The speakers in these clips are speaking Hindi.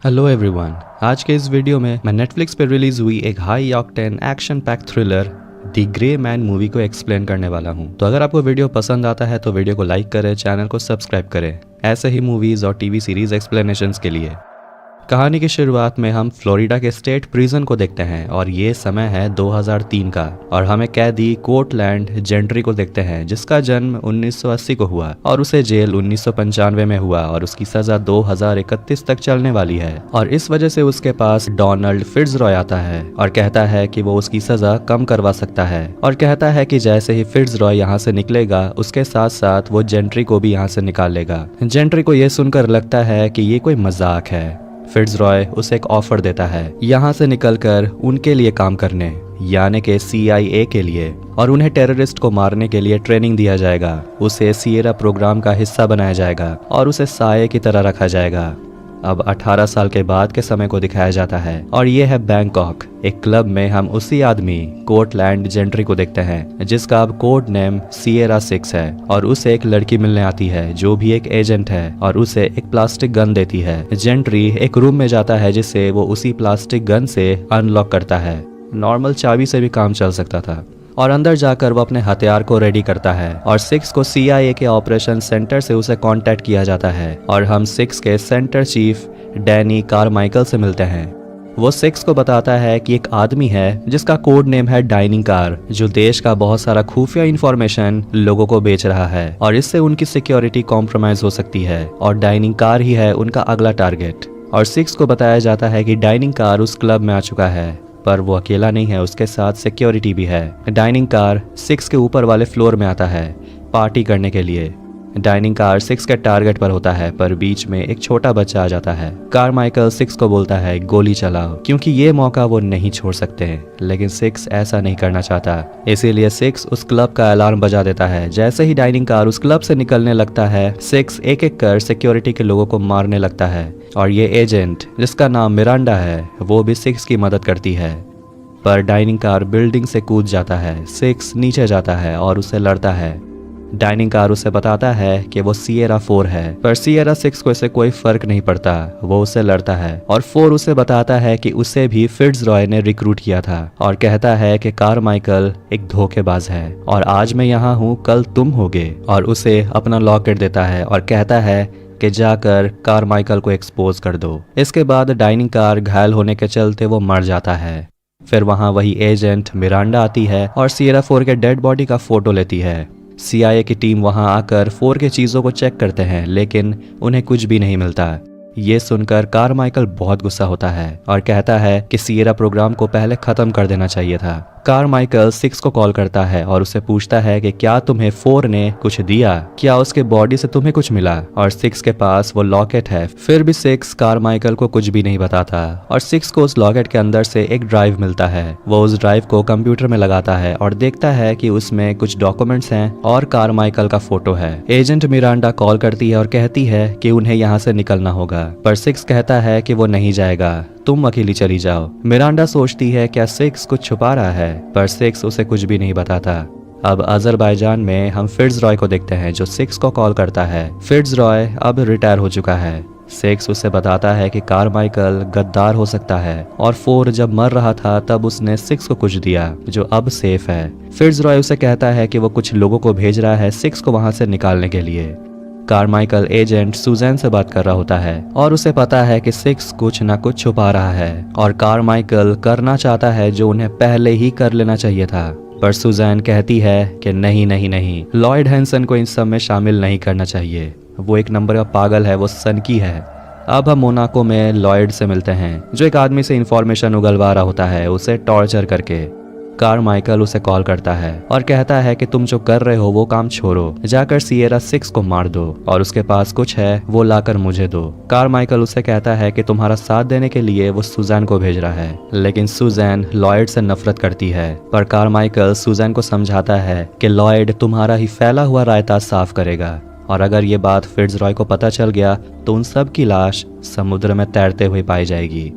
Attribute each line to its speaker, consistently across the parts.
Speaker 1: हेलो एवरीवन, आज के इस वीडियो में मैं नेटफ्लिक्स पर रिलीज हुई एक high octane action pack thriller the grey man movie को एक्सप्लेन करने वाला हूं। तो अगर आपको वीडियो पसंद आता है तो वीडियो को लाइक करें, चैनल को सब्सक्राइब करें ऐसे ही मूवीज और टीवी सीरीज एक्सप्लेनेशंस के लिए। कहानी की शुरुआत में हम फ्लोरिडा के स्टेट प्रिजन को देखते हैं और ये समय है 2003 का और हमें कैदी कोर्टलैंड जेंट्री को देखते हैं जिसका जन्म 1980 को हुआ और उसे जेल 1995 में हुआ और उसकी सजा 2031 तक चलने वाली है। और इस वजह से उसके पास डोनाल्ड फिट्जरॉय आता है और कहता है कि वो उसकी सजा कम करवा सकता है और कहता है कि जैसे ही फिट्जरॉय यहाँ से निकलेगा उसके साथ साथ वो जेंट्री को भी यहाँ से निकाल लेगा। जेंट्री को ये सुनकर लगता है कि ये कोई मजाक है। फिट्जरॉय उसे एक ऑफर देता है यहाँ से निकलकर उनके लिए काम करने, यानी के CIA के लिए, और उन्हें टेररिस्ट को मारने के लिए ट्रेनिंग दिया जाएगा। उसे सिएरा प्रोग्राम का हिस्सा बनाया जाएगा और उसे साये की तरह रखा जाएगा। अब 18 साल के बाद के समय को दिखाया जाता है और ये है बैंकॉक। एक क्लब में हम उसी आदमी कोर्टलैंड जेंट्री को देखते हैं जिसका अब कोड नेम सिएरा 6 है और उसे एक लड़की मिलने आती है जो भी एक एजेंट है और उसे एक प्लास्टिक गन देती है। जेंट्री एक रूम में जाता है जिसे वो उसी प्लास्टिक गन से अनलॉक करता है। नॉर्मल चाबी से भी काम चल सकता था और अंदर जाकर वो अपने हथियार को रेडी करता है और 6 को CIA के ऑपरेशन सेंटर से उसे कांटेक्ट किया जाता है और हम 6 के सेंटर चीफ डैनी कारमाइकल से मिलते हैं। वो 6 को बताता है कि एक आदमी है जिसका कोड नेम है डाइनिंग कार जो देश का बहुत सारा खुफिया इंफॉर्मेशन लोगों को बेच रहा है और इससे उनकी सिक्योरिटी कॉम्प्रोमाइज हो सकती है और डाइनिंग कार ही है उनका अगला टारगेट। और 6 को बताया जाता है कि डाइनिंग कार उस क्लब में आ चुका है पर वो अकेला नहीं है, उसके साथ सिक्योरिटी भी है। डाइनिंग कार 6 के ऊपर वाले फ्लोर में आता है पार्टी करने के लिए। डाइनिंग कार 6 के टारगेट पर होता है पर बीच में एक छोटा बच्चा आ जाता है। कारमाइकल 6 को बोलता है गोली चलाओ क्योंकि ये मौका वो नहीं छोड़ सकते, लेकिन 6 ऐसा नहीं करना चाहता। इसीलिए 6 उस क्लब का अलार्म बजा देता है। जैसे ही डाइनिंग कार उस क्लब से निकलने लगता है 6 एक एक कर सिक्योरिटी के लोगों को मारने लगता है और ये एजेंट जिसका नाम मिरांडा है वो भी 6 की मदद करती है। पर डाइनिंग कार बिल्डिंग से कूद जाता है। 6 नीचे जाता है और उससे लड़ता है। डाइनिंग कार उसे बताता है कि वो सिएरा 4 है पर सिएरा 6 को इससे कोई फर्क नहीं पड़ता, वो उससे लड़ता है। और 4 उसे बताता है कि उसे भी फिट्जरॉय ने रिक्रूट किया था और कहता है कि कारमाइकल एक धोखेबाज है और आज मैं यहाँ हूँ कल तुम होगे, और उसे अपना लॉकेट देता है और कहता है कि जाकर कारमाइकल को एक्सपोज कर दो। इसके बाद डाइनिंग कार घायल होने के चलते वो मर जाता है। फिर वहाँ वही एजेंट मिरांडा आती है और सिएरा 4 के डेड बॉडी का फोटो लेती है। CIA की टीम वहां आकर 4 के चीजों को चेक करते हैं लेकिन उन्हें कुछ भी नहीं मिलता। ये सुनकर कारमाइकल बहुत गुस्सा होता है और कहता है कि सिएरा प्रोग्राम को पहले खत्म कर देना चाहिए था। कारमाइकल 6 को कॉल करता है और उससे पूछता है कि क्या तुम्हें 4 ने कुछ दिया, क्या उसके बॉडी से तुम्हें कुछ मिला। और 6 के पास वो लॉकेट है। फिर भी 6 कारमाइकल को कुछ भी नहीं बताता और 6 को उस लॉकेट के अंदर से एक ड्राइव मिलता है। वो उस ड्राइव को कंप्यूटर में लगाता है और देखता है कि उसमें कुछ डॉक्यूमेंट्स हैं और कारमाइकल का फोटो है। एजेंट मिरांडा कॉल करती है और कहती है कि उन्हें यहाँ से निकलना होगा पर 6 कहता है कि वो नहीं जाएगा, तुम अकेली चली जाओ। मिरांडा सोचती है क्या 6 कुछ छुपा रहा है पर 6 उसे कुछ भी नहीं बताता। अब अजरबैजान में हम फिट्जरॉय को देखते हैं जो 6 को कॉल करता है। फिट्जरॉय अब रिटायर हो चुका है। 6 उसे बताता है कि कारमाइकल गद्दार हो सकता है और 4 जब मर रहा था तब उसने 6 को कुछ दिया जो अब सेफ है। फिट्जरॉय उसे कहता है कि वो कुछ लोगों को भेज रहा है 6 को वहां से निकालने के लिए। कारमाइकल एजेंट सुजैन से बात कर रहा होता है और उसे पता है कि 6 कुछ ना कुछ छुपा रहा है और कारमाइकल करना चाहता है जो उन्हें पहले ही कर लेना चाहिए था। पर सुजैन कहती है कि नहीं नहीं नहीं, लॉयड हैंसन को इन सब में शामिल नहीं करना चाहिए, वो एक नंबर का पागल है, वो सनकी है। अब हम मोनाको में लॉयड से मिलते हैं जो एक आदमी से इंफॉर्मेशन उगलवा रहा होता है उसे टॉर्चर करके। कारमाइकल उसे कॉल करता है और कहता है कि तुम जो कर रहे हो वो काम छोड़ो, जाकर सिएरा 6 को मार दो और उसके पास कुछ है वो लाकर मुझे दो। कारमाइकल उसे कहता है कि तुम्हारा साथ देने के लिए वो सुजैन को भेज रहा है, लेकिन सुजैन लॉयड से नफरत करती है। पर कारमाइकल सुजैन को समझाता है कि लॉयड तुम्हारा ही फैला हुआ रायता साफ करेगा और अगर ये बात फिट्जरॉय को पता चल गया तो उन सब की लाश समुद्र में तैरते हुए पाई जाएगी।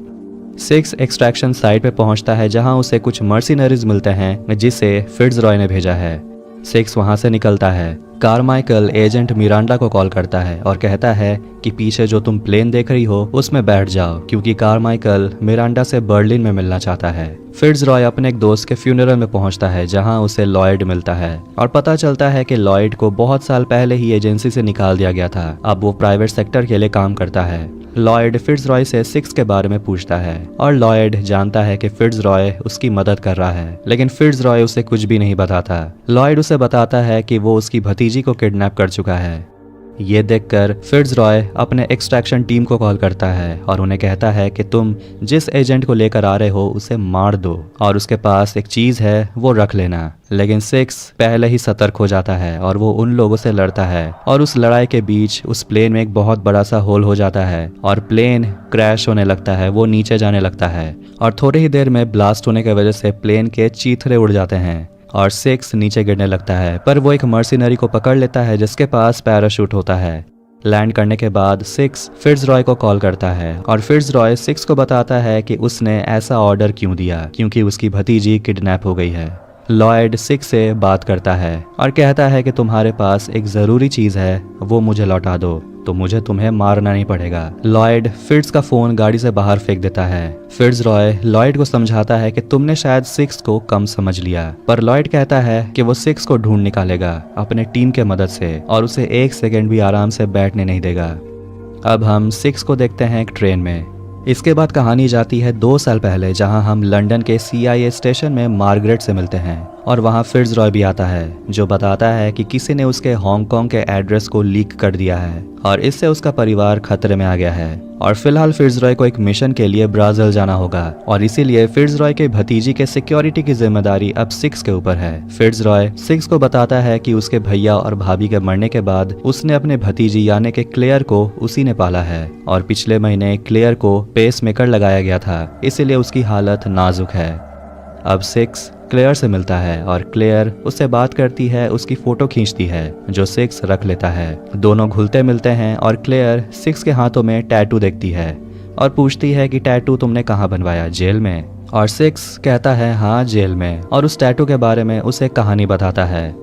Speaker 1: 6 एक्सट्रैक्शन साइट पे पहुंचता है जहां उसे कुछ मर्सिनरीज मिलते हैं जिसे फिट्जरॉय ने भेजा है। सिक्स वहां से निकलता है। कारमाइकल एजेंट मिरांडा को कॉल करता है और कहता है कि पीछे जो तुम प्लेन देख रही हो उसमें बैठ जाओ, क्योंकि कारमाइकल मिरांडा से बर्लिन में मिलना चाहता है। फिट्जरॉय अपने एक दोस्त के फ्यूनरल में पहुंचता है जहां उसे लॉयड मिलता है और पता चलता है कि लॉयड को बहुत साल पहले ही एजेंसी से निकाल दिया गया था। अब वो प्राइवेट सेक्टर के लिए काम करता है। लॉयड फिट्जरॉय से सिक्स के बारे में पूछता है और लॉयड जानता है कि फिट्जरॉय उसकी मदद कर रहा है, लेकिन फिट्जरॉय उसे कुछ भी नहीं बताता। लॉयड उसे बताता है कि वो उसकी भतीजी को किडनैप कर चुका है। ये देखकर फिट्जरॉय अपने एक्सट्रैक्शन टीम को कॉल करता है और उन्हें कहता है कि तुम जिस एजेंट को लेकर आ रहे हो उसे मार दो और उसके पास एक चीज है वो रख लेना। लेकिन सिक्स पहले ही सतर्क हो जाता है और वो उन लोगों से लड़ता है और उस लड़ाई के बीच उस प्लेन में एक बहुत बड़ा सा होल हो जाता है और प्लेन क्रैश होने लगता है, वो नीचे जाने लगता है और थोड़ी ही देर में ब्लास्ट होने की वजह से प्लेन के चीथड़े उड़ जाते हैं और सिक्स नीचे गिरने लगता है। पर वो एक मर्सिनरी को पकड़ लेता है जिसके पास पैराशूट होता है। लैंड करने के बाद सिक्स फिट्जरॉय को कॉल करता है और फिट्जरॉय सिक्स को बताता है कि उसने ऐसा ऑर्डर क्यों दिया, क्योंकि उसकी भतीजी किडनैप हो गई है। लॉयड सिक्स से बात करता है और कहता है कि तुम्हारे पास एक ज़रूरी चीज़ है, वो मुझे लौटा दो तो मुझे तुम्हें मारना नहीं पड़ेगा। लॉयड फिट्ज का फ़ोन गाड़ी से बाहर फेंक देता है। फिट्जरॉय लॉयड को समझाता है कि तुमने शायद सिक्स को कम समझ लिया, पर लॉयड कहता है कि वो सिक्स को ढूंढ निकालेगा अपने टीम के मदद से और उसे एक सेकंड भी आराम से बैठने नहीं देगा। अब हम सिक्स को देखते हैं एक ट्रेन में। इसके बाद कहानी जाती है 2 साल पहले, जहां हम लंदन के CIA स्टेशन में मार्गरेट से मिलते हैं और वहां फिट्जरॉय भी आता है जो बताता है कि किसी ने उसके हांगकांग के एड्रेस को लीक कर दिया है और इससे उसका परिवार खतरे में आ गया है और फिलहाल फिट्जरॉय को एक मिशन के लिए ब्राजील जाना होगा और इसीलिए फिट्जरॉय के भतीजी के सिक्योरिटी की जिम्मेदारी अब सिक्स के ऊपर है। फिट्जरॉय सिक्स को बताता है कि उसके भैया और भाभी के मरने के बाद उसने अपने भतीजी यानी कि क्लेयर को उसी ने पाला है और पिछले महीने क्लेयर को पेसमेकर लगाया गया था, इसीलिए उसकी हालत नाजुक है। अब सिक्स क्लेयर से मिलता है और क्लेयर उससे बात करती है, उसकी फोटो खींचती है जो सिक्स रख लेता है। दोनों घुलते मिलते हैं और क्लेयर सिक्स के हाथों में टैटू देखती है और पूछती है कि टैटू तुमने कहाँ बनवाया, जेल में? और सिक्स कहता है हाँ जेल में, और उस टैटू के बारे में उसे कहानी बताता है।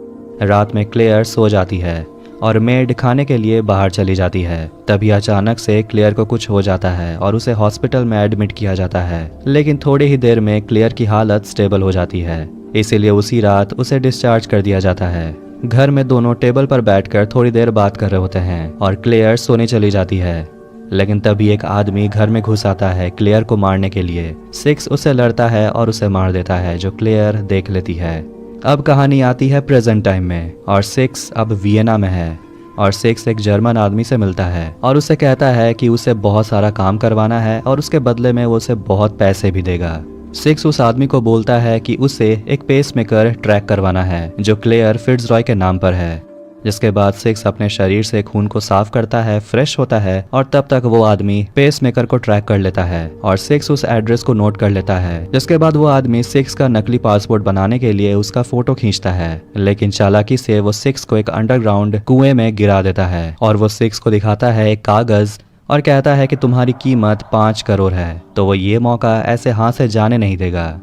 Speaker 1: रात में क्लेयर सो जाती है और मेड खाने के लिए बाहर चली जाती है। तभी अचानक से क्लेयर को कुछ हो जाता है और उसे हॉस्पिटल में एडमिट किया जाता है, लेकिन थोड़ी ही देर में क्लेयर की हालत स्टेबल हो जाती है, इसीलिए उसी रात उसे डिस्चार्ज कर दिया जाता है। घर में दोनों टेबल पर बैठकर थोड़ी देर बात कर रहे होते हैं और क्लेयर सोने चली जाती है, लेकिन तभी एक आदमी घर में घुस आता है क्लेयर को मारने के लिए। सिक्स उसे लड़ता है और उसे मार देता है जो क्लेयर देख लेती है। अब कहानी आती है प्रेजेंट टाइम में और सिक्स अब वियना में है और सिक्स एक जर्मन आदमी से मिलता है और उसे कहता है कि उसे बहुत सारा काम करवाना है और उसके बदले में वो उसे बहुत पैसे भी देगा। सिक्स उस आदमी को बोलता है कि उसे एक पेसमेकर ट्रैक करवाना है जो क्लेयर फिट्जरॉय के नाम पर है। जिसके बाद सिक्स अपने शरीर से खून को साफ करता है, फ्रेश होता है और तब तक वो आदमी पेसमेकर को ट्रैक कर लेता है और सिक्स उस एड्रेस को नोट कर लेता है। जिसके बाद वो आदमी सिक्स का नकली पासपोर्ट बनाने के लिए उसका फोटो खींचता है, लेकिन चालाकी से वो सिक्स को एक अंडरग्राउंड कुएं में गिरा देता है और वो सिक्स को दिखाता है एक कागज और कहता है कि तुम्हारी कीमत 5 करोड़ है, तो वो ये मौका ऐसे हाथ से जाने नहीं देगा।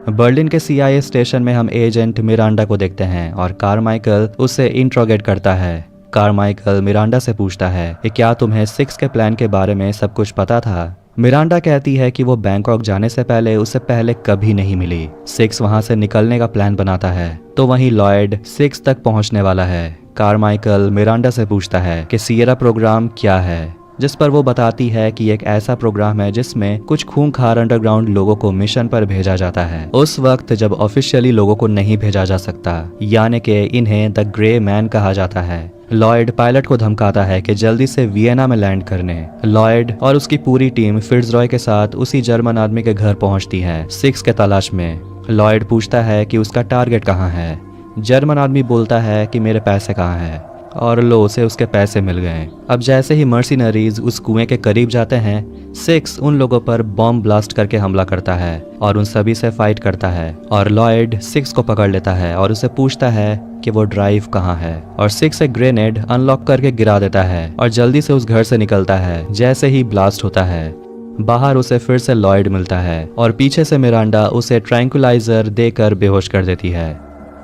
Speaker 1: बर्लिन के CIA स्टेशन में हम एजेंट मिरांडा को देखते हैं और कारमाइकल उसे इंट्रोगेट करता है। कारमाइकल मिरांडा से पूछता है कि क्या तुम्हें सिक्स के प्लान के बारे में सब कुछ पता था? मिरांडा कहती है कि वो बैंकॉक जाने से पहले उससे पहले कभी नहीं मिली। सिक्स वहां से निकलने का प्लान बनाता है तो वहीं लॉयड सिक्स तक पहुंचने वाला है। कारमाइकल मिरांडा से पूछता है कि सियरा प्रोग्राम क्या है, जिस पर वो बताती है कि एक ऐसा प्रोग्राम है जिसमें कुछ खूंखार अंडरग्राउंड लोगों को मिशन पर भेजा जाता है उस वक्त जब ऑफिशियली लोगों को नहीं भेजा जा सकता, यानी कि इन्हें द ग्रे मैन कहा जाता है। लॉयड पायलट को धमकाता है कि जल्दी से वियना में लैंड करने। लॉयड और उसकी पूरी टीम फिट्जरॉय के साथ उसी जर्मन आदमी के घर पहुंचती है सिक्स के तलाश में। लॉयड पूछता है कि उसका टारगेट कहाँ है। जर्मन आदमी बोलता है कि मेरे पैसे कहाँ हैं, और लो उसे उसके पैसे मिल गए। अब जैसे ही मर्सिनरीज उस कुएं के करीब जाते हैं, सिक्स उन लोगों पर बॉम्ब ब्लास्ट करके हमला करता है और उन सभी से फाइट करता है और लॉयड सिक्स को पकड़ लेता है और उसे पूछता है कि वो ड्राइव कहाँ है और सिक्स एक ग्रेनेड अनलॉक करके गिरा देता है और जल्दी से उस घर से निकलता है। जैसे ही ब्लास्ट होता है बाहर उसे फिर से लॉयड मिलता है और पीछे से मिरांडा उसे ट्रैंकुलाइजर देकर बेहोश कर देती है।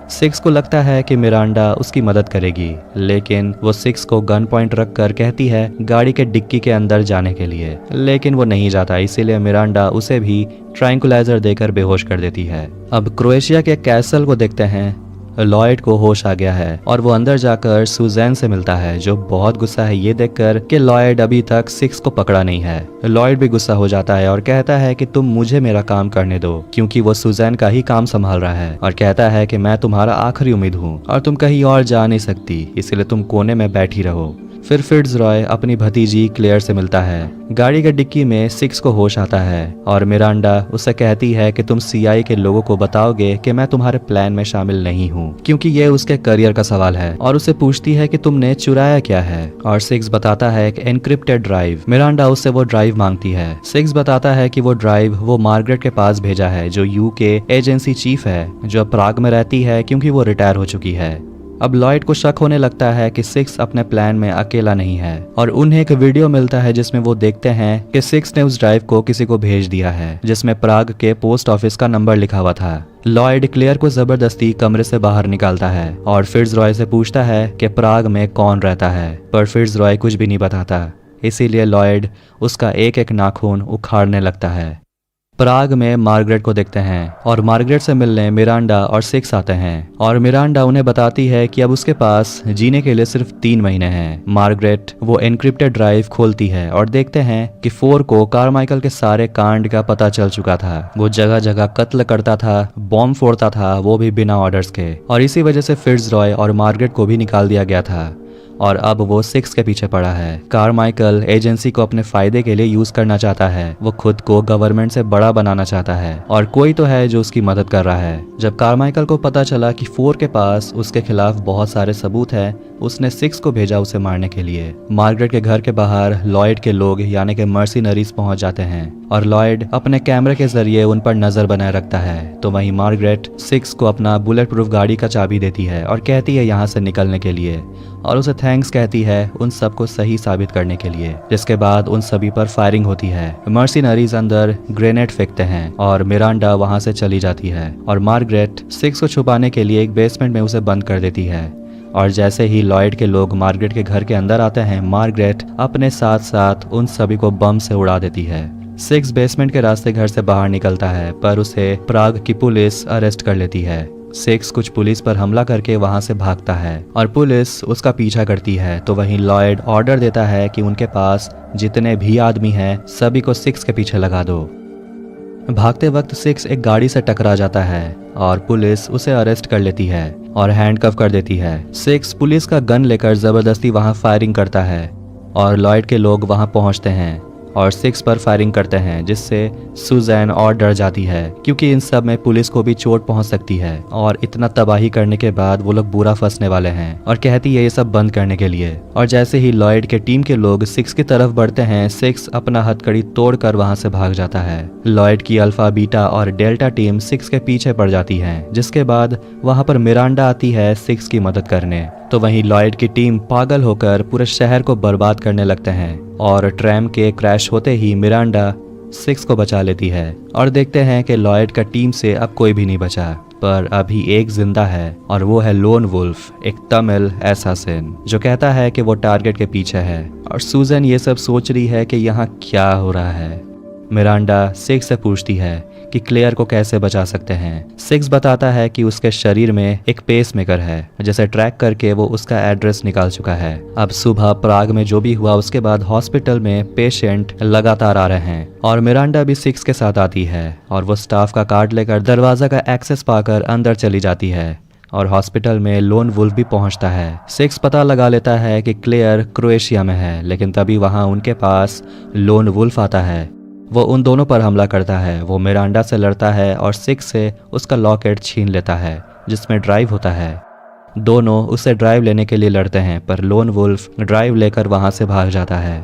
Speaker 1: सिक्स को लगता है कि मिरांडा उसकी मदद करेगी, लेकिन वो सिक्स को गन पॉइंट रख कर कहती है गाड़ी के डिक्की के अंदर जाने के लिए, लेकिन वो नहीं जाता। इसीलिए मिरांडा उसे भी ट्रैंकुलाइजर देकर बेहोश कर देती है। अब क्रोएशिया के कैसल को देखते हैं। लॉयड को होश आ गया है और वो अंदर जाकर सुजैन से मिलता है, जो बहुत गुस्सा है ये देखकर कि लॉयड अभी तक सिक्स को पकड़ा नहीं है। लॉयड भी गुस्सा हो जाता है और कहता है कि तुम मुझे मेरा काम करने दो, क्योंकि वो सुजैन का ही काम संभाल रहा है, और कहता है कि मैं तुम्हारा आखिरी उम्मीद हूँ और तुम कहीं और जा नहीं सकती, इसलिए तुम कोने में बैठी रहो। फिर फिट्जरॉय अपनी भतीजी क्लेयर से मिलता है। गाड़ी के डिक्की में सिक्स को होश आता है और मिरांडा उससे कहती है कि तुम सीआई के लोगों को बताओगे कि मैं तुम्हारे प्लान में शामिल नहीं हूँ, क्योंकि ये उसके करियर का सवाल है, और उसे पूछती है कि तुमने चुराया क्या है, और सिक्स बताता है कि एनक्रिप्टेड ड्राइव। मिरांडा उससे वो ड्राइव मांगती है। सिक्स बताता है कि वो ड्राइव वो मार्गरेट के पास भेजा है, जो यूके एजेंसी चीफ है, जो प्राग में रहती है क्योंकि वो रिटायर हो चुकी है। अब लॉयड को शक होने लगता है कि सिक्स अपने प्लान में अकेला नहीं है, और उन्हें एक वीडियो मिलता है जिसमें वो देखते हैं कि सिक्स ने उस ड्राइव को किसी को भेज दिया है, जिसमें प्राग के पोस्ट ऑफिस का नंबर लिखा हुआ था। लॉयड क्लेयर को जबरदस्ती कमरे से बाहर निकालता है और फिट्जरॉय से पूछता है कि प्राग में कौन रहता है, पर फिट्जरॉय कुछ भी नहीं बताता। इसीलिए लॉयड उसका एक एक नाखून उखाड़ने लगता है। प्राग में मार्गरेट को देखते हैं और मार्गरेट से मिलने मिरांडा और सिक्स आते हैं, और मिरांडा उन्हें बताती है कि अब उसके पास जीने के लिए सिर्फ 3 महीने हैं। मार्गरेट वो एनक्रिप्टेड ड्राइव खोलती है और देखते हैं कि 4 को कारमाइकल के सारे कांड का पता चल चुका था। वो जगह जगह कत्ल करता था, बॉम्ब फोड़ता था, वो भी बिना ऑर्डर्स के, और इसी वजह से फिट्जरॉय और मार्गरेट को भी निकाल दिया गया था, और अब वो सिक्स के पीछे पड़ा है। कारमाइकल एजेंसी को अपने फायदे के लिए यूज करना चाहता है। वो खुद को गवर्नमेंट से बड़ा बनाना चाहता है, और कोई तो है जो उसकी मदद कर रहा है। जब कारमाइकल को पता चला कि 4 के पास उसके खिलाफ बहुत सारे सबूत है, उसने सिक्स को भेजा उसे मारने के लिए। मार्गरेट के घर के बाहर लॉयड के लोग यानी कि मर्सिनरीज पहुंच जाते हैं, और लॉयड अपने कैमरे के जरिए उन पर नजर बनाए रखता है। तो वहीं मार्गरेट सिक्स को अपना बुलेट प्रूफ गाड़ी का चाबी देती है और कहती है यहाँ से निकलने के लिए, और उसे थैंक्स कहती है उन सबको सही साबित करने के लिए। जिसके बाद उन सभी पर फायरिंग होती है। मर्सिनरीज अंदर ग्रेनेड फेंकते हैं और मिरांडा वहां से चली जाती है, और मार्गरेट सिक्स को छुपाने के लिए एक बेसमेंट में उसे बंद कर देती है। और जैसे ही लॉयड के लोग मार्गरेट के घर के अंदर आते हैं, मार्गरेट अपने साथ साथ उन सभी को बम से उड़ा देती है। सिक्स बेसमेंट के रास्ते घर से बाहर निकलता है, पर उसे प्राग की पुलिस अरेस्ट कर लेती है। सिक्स कुछ पुलिस पर हमला करके वहां से भागता है और पुलिस उसका पीछा करती है। तो वहीं लॉयड ऑर्डर देता है कि उनके पास जितने भी आदमी हैं सभी को सिक्स के पीछे लगा दो। भागते वक्त सिक्स एक गाड़ी से टकरा जाता है और पुलिस उसे अरेस्ट कर लेती है और हैंडकफ कर देती है। सिक्स पुलिस का गन लेकर जबरदस्ती वहां फायरिंग करता है और लॉयड के लोग वहां पहुंचते हैं और सिक्स पर फायरिंग करते हैं, जिससे सुजैन और डर जाती है क्योंकि इन सब में पुलिस को भी चोट पहुंच सकती है, और इतना तबाही करने के बाद वो लोग बुरा फंसने वाले हैं, और कहती है ये सब बंद करने के लिए। और जैसे ही लॉयड के टीम के लोग सिक्स की तरफ बढ़ते हैं, सिक्स अपना हथकड़ी तोड़कर वहां से भाग जाता है। लॉयड की अल्फा, बीटा और डेल्टा टीम सिक्स के पीछे पड़ जाती है, जिसके बाद वहां पर मिरांडा आती है सिक्स की मदद करने। तो वहीं लॉयड की टीम पागल होकर पूरे शहर को बर्बाद करने लगते हैं, और ट्रैम के क्रैश होते ही मिरांडा सिक्स को बचा लेती है। और देखते हैं कि लॉयड का टीम से अब कोई भी नहीं बचा, पर अभी एक जिंदा है, और वो है लोन वुल्फ, एक तमिल एसासिन, जो कहता है कि वो टारगेट के पीछे है। और सुजैन ये सब सोच रही है कि यहाँ क्या हो रहा है। मिरांडा सिक्स से पूछती है कि क्लेयर को कैसे बचा सकते हैं। सिक्स बताता है कि उसके शरीर में एक पेसमेकर है, जिसे ट्रैक करके वो उसका एड्रेस निकाल चुका है। अब सुबह प्राग में जो भी हुआ उसके बाद हॉस्पिटल में पेशेंट लगातार आ रहे हैं, और मिरांडा भी सिक्स के साथ आती है, और वो स्टाफ का कार्ड लेकर दरवाजा का एक्सेस पाकर अंदर चली जाती है। और हॉस्पिटल में लोन वुल्फ भी पहुंचता है। सिक्स पता लगा लेता है कि क्लेयर क्रोएशिया में है, लेकिन तभी वहां उनके पास लोन वुल्फ आता है। वो उन दोनों पर हमला करता है। वो मिरांडा से लड़ता है और सिक्स से उसका लॉकेट छीन लेता है जिसमें ड्राइव होता है। दोनों उससे ड्राइव लेने के लिए लड़ते हैं, पर लोन वुल्फ ड्राइव लेकर वहां से भाग जाता है।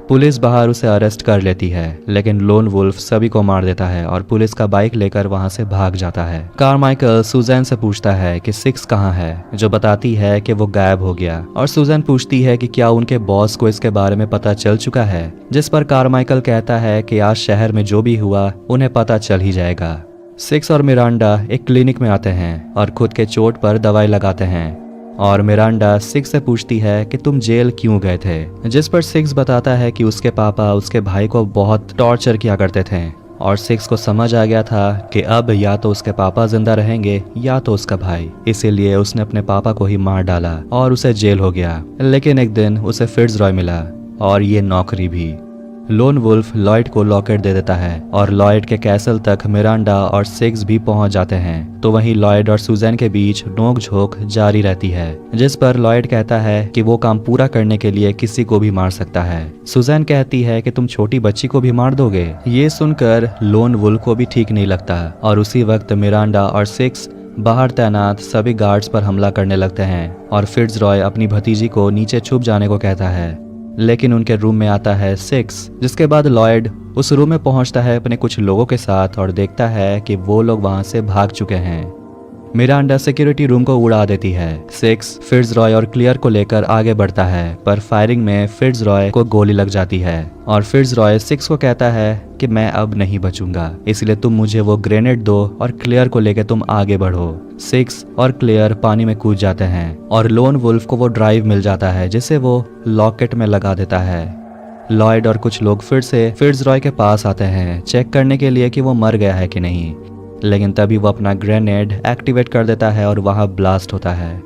Speaker 1: पुलिस बाहर उसे अरेस्ट कर लेती है, लेकिन लोन वुल्फ सभी को मार देता है और पुलिस का बाइक लेकर वहां से भाग जाता है। कारमाइकल सुजैन से पूछता है कि सिक्स कहाँ है, जो बताती है कि वो गायब हो गया। और सुजैन पूछती है कि क्या उनके बॉस को इसके बारे में पता चल चुका है, जिस पर कारमाइकल कहता है कि आज शहर में जो भी हुआ उन्हें पता चल ही जाएगा। सिक्स और मिरांडा एक क्लिनिक में आते हैं और खुद के चोट पर दवाई लगाते हैं और मिरांडा सिक्स से पूछती है कि तुम जेल क्यों गए थे, जिस पर सिक्स बताता है कि उसके पापा उसके भाई को बहुत टॉर्चर किया करते थे और सिक्स को समझ आ गया था कि अब या तो उसके पापा जिंदा रहेंगे या तो उसका भाई, इसीलिए उसने अपने पापा को ही मार डाला और उसे जेल हो गया। लेकिन एक दिन उसे फिट्जरॉय मिला और ये नौकरी भी। लोन वुल्फ लॉयड को लॉकेट दे देता है और लॉयड के कैसल तक मिरांडा और सिक्स भी पहुंच जाते हैं। तो वहीं लॉयड और सुजैन के बीच नोक-झोंक जारी रहती है, जिस पर लॉयड कहता है कि वो काम पूरा करने के लिए किसी को भी मार सकता है। सुजैन कहती है कि तुम छोटी बच्ची को भी मार दोगे। ये सुनकर लोन वुल्फ को भी ठीक नहीं लगता और उसी वक्त मिरांडा और सिक्स बाहर तैनात सभी गार्ड्स पर हमला करने लगते हैं और फिट्जरॉय अपनी भतीजी को नीचे छुप जाने को कहता है, लेकिन उनके रूम में आता है सिक्स। जिसके बाद लॉयड उस रूम में पहुंचता है अपने कुछ लोगों के साथ और देखता है कि वो लोग वहां से भाग चुके हैं। मिरांडा सिक्योरिटी रूम को उड़ा देती है। सिक्स फिट्जरॉय और क्लियर को लेकर आगे बढ़ता है, पर फायरिंग में फिट्जरॉय को गोली लग जाती है और फिट्जरॉय सिक्स को कहता है कि मैं अब नहीं बचूंगा, इसलिए तुम मुझे वो ग्रेनेड दो और क्लियर को लेकर तुम आगे बढ़ो। सिक्स और क्लियर पानी में कूद जाते हैं और लोन वुल्फ को वो ड्राइव मिल जाता है जिसे वो लॉकेट में लगा देता है। लॉयड और कुछ लोग फिर से फिट्जरॉय के पास आते हैं चेक करने के लिए कि वो मर गया है कि नहीं, लेकिन तभी वो अपना ग्रेनेड एक्टिवेट कर देता है और वहां ब्लास्ट होता है।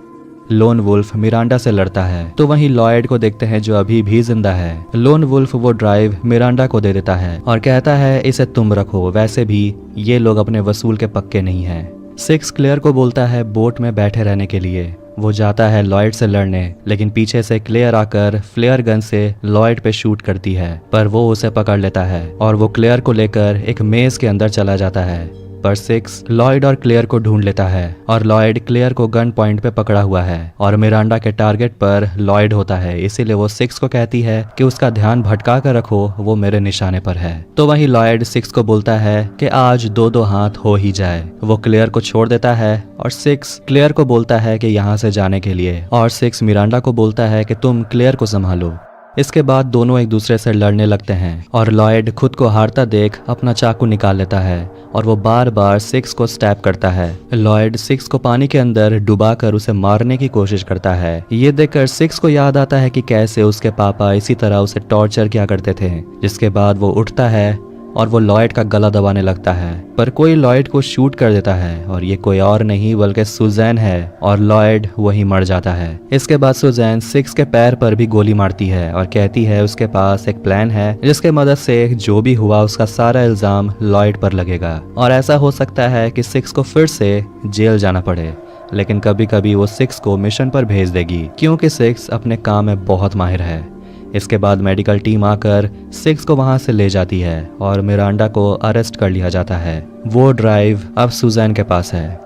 Speaker 1: लोन वुल्फ मिरांडा से लड़ता है तो वहीं लॉयड को देखते हैं जो अभी भी जिंदा है। लोन वुल्फ वो ड्राइव मिरांडा को दे देता है और कहता है इसे तुम रखो, वैसे भी ये लोग अपने वसूल के पक्के नहीं हैं। सिक्स क्लियर को बोलता है बोट में बैठे रहने के लिए। वो जाता है लॉयड से लड़ने, लेकिन पीछे से क्लियर आकर फ्लेयर गन से लॉयड पे शूट करती है, पर वो उसे पकड़ लेता है और वो क्लियर को लेकर एक मेज के अंदर चला जाता है। पर सिक्स लॉयड और क्लियर को ढूंढ लेता है और लॉयड क्लियर को गन पॉइंट पे पकड़ा हुआ है और मिरांडा के टारगेट पर लॉयड होता है, इसीलिए वो सिक्स को कहती है कि उसका ध्यान भटका कर रखो, वो मेरे निशाने पर है। तो वहीं लॉयड सिक्स को बोलता है कि आज दो हाथ हो ही जाए। वो क्लियर को छोड़ देता है और सिक्स क्लियर को बोलता है कि यहाँ से जाने के लिए, और सिक्स मिरांडा को बोलता है कि तुम क्लियर को संभालो। इसके बाद दोनों एक दूसरे से लड़ने लगते हैं और लॉयड खुद को हारता देख अपना चाकू निकाल लेता है और वो बार बार सिक्स को स्टैब करता है। लॉयड सिक्स को पानी के अंदर डुबाकर उसे मारने की कोशिश करता है। ये देखकर सिक्स को याद आता है कि कैसे उसके पापा इसी तरह उसे टॉर्चर किया करते थे। जिसके बाद वो उठता है और वो लॉयड का गला दबाने लगता है, पर कोई लॉयड को शूट कर देता है और ये कोई और नहीं बल्कि सुजैन है और लॉयड वहीं मर जाता है। इसके बाद सुजैन सिक्स के पैर पर भी गोली मारती है और कहती है उसके पास एक प्लान है जिसके मदद से जो भी हुआ उसका सारा इल्जाम लॉयड पर लगेगा और ऐसा हो सकता है कि सिक्स को फिर से जेल जाना पड़े, लेकिन कभी कभी वो सिक्स को मिशन पर भेज देगी क्योंकि सिक्स अपने काम में बहुत माहिर है। इसके बाद मेडिकल टीम आकर सिक्स को वहां से ले जाती है और मिरांडा को अरेस्ट कर लिया जाता है। वो ड्राइव अब सुजैन के पास है।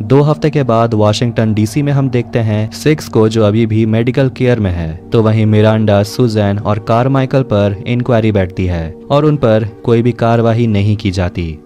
Speaker 1: 2 हफ्ते के बाद वाशिंगटन डीसी में हम देखते हैं सिक्स को जो अभी भी मेडिकल केयर में है। तो वहीं मिरांडा, सुजैन और कारमाइकल पर इंक्वायरी बैठती है और उन पर कोई भी कार्रवाई नहीं की जाती।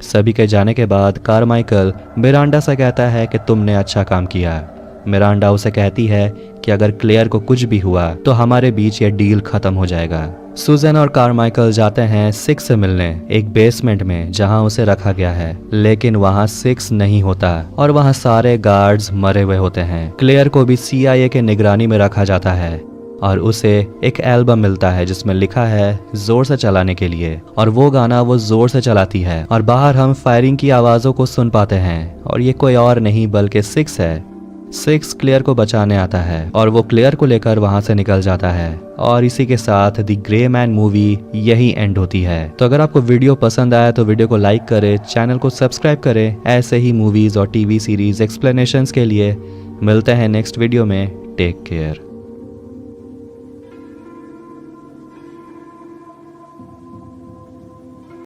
Speaker 1: सभी के जाने के बाद कारमाइकल मिरांडा से कहता है कि तुमने अच्छा काम किया। मिरांडा उसे कहती है कि अगर क्लियर को कुछ भी हुआ तो हमारे बीच ये डील खत्म हो जाएगा। सुजैन और कारमाइकल जाते हैं सिक्स से मिलने एक बेसमेंट में जहां उसे रखा गया है, लेकिन वहां सिक्स नहीं होता और वहां सारे गार्ड्स मरे हुए होते हैं। क्लियर को भी CIA के निगरानी में रखा जाता है और उसे एक एल्बम मिलता है जिसमें लिखा है जोर से चलाने के लिए, और वो गाना वो जोर से चलाती है और बाहर हम फायरिंग की आवाज़ों को सुन पाते हैं और ये कोई और नहीं बल्कि सिक्स है। सिक्स क्लियर को बचाने आता है और वो क्लियर को लेकर वहां से निकल जाता है और इसी के साथ द ग्रे मैन मूवी यही एंड होती है। तो अगर आपको वीडियो पसंद आया तो वीडियो को लाइक करें, चैनल को सब्सक्राइब करें। ऐसे ही मूवीज और TV सीरीज एक्सप्लेनेशंस के लिए मिलते हैं नेक्स्ट वीडियो में। Take care.